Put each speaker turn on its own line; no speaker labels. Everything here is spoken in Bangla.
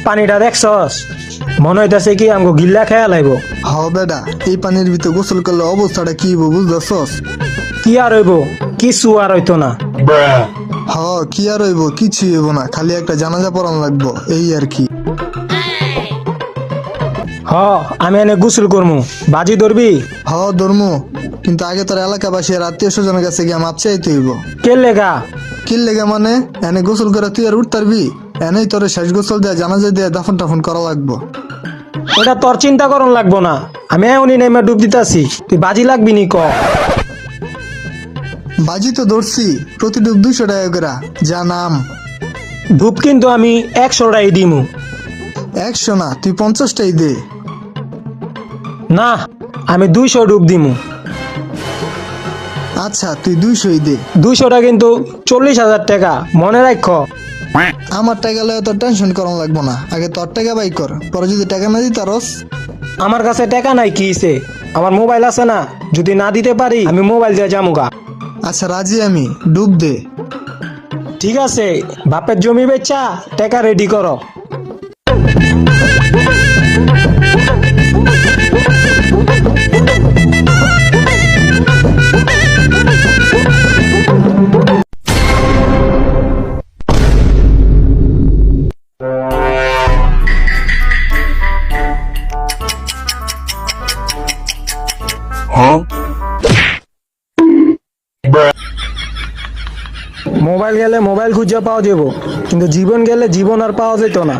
পানিটা দেখছস? মনে হইতাছে কি আমগো গিল্লা খেয়া লাইব।
হ বেডা, এই পানির ভিতরে গোসল করলে অবস্থাটা কি হইব বুঝতেছস?
কি আর হইব? কিছু আর হইতো না।
হ, কি আর হইব? কিছুই হইব না, খালি একটা জানাজা পড়ান লাগবো, এই আর কি।
হ, আমি এনে গোসল করমু। বাজি ধরবি?
হ ধর্মু, কিন্তু আগে তোর এলাকাবাসী আর আত্মীয় স্বজনের কাছে গিয়ে মাপ চাইতে হইব।
কে লেগা?
কি লেগে মানে? এনে গোসল করে তুই আর উঠতারবি? এনেই তোর শেষ গোসল দেয়া জানাজা দিয়ে দাফন টাফন করা লাগবো।
ওটা তোর চিন্তা করন লাগবো না, আমি এখনই নেমে ডুব দিতাছি। তুই বাজি লাগবি নি ক?
বাজি তো ধরছি, প্রতি ডুব 200 টাকা করে, যা নাম।
ধূপ কিন্তু আমি 100টাই দিমু।
100 না, তুই 50টাই দে।
না, আমি 200 ডুব দিমু।
আচ্ছা, তুই 200ই দে।
200টা কিন্তু 40,000 টাকা, মনে রাখ।
আমার টাকা লয়ে তোর টেনশন করান লাগবো না, আগে তোর টাকা বাই কর, পরে যদি টাকা না দিই তারস।
আমার কাছে টাকা নাই, কি হইছে? আমার মোবাইল আছে না, যদি না দিতে পারি আমি মোবাইল দিয়ে যামুগা।
আচ্ছা রাজি আমি, ডুব দে।
ঠিক আছে, বাপের জমি বেচা টাকা রেডি করো। মোবাইল গেলে মোবাইল খুঁজে পাওয়া যাবো, কিন্তু জীবন গেলে জীবন আর পাওয়া যেত না।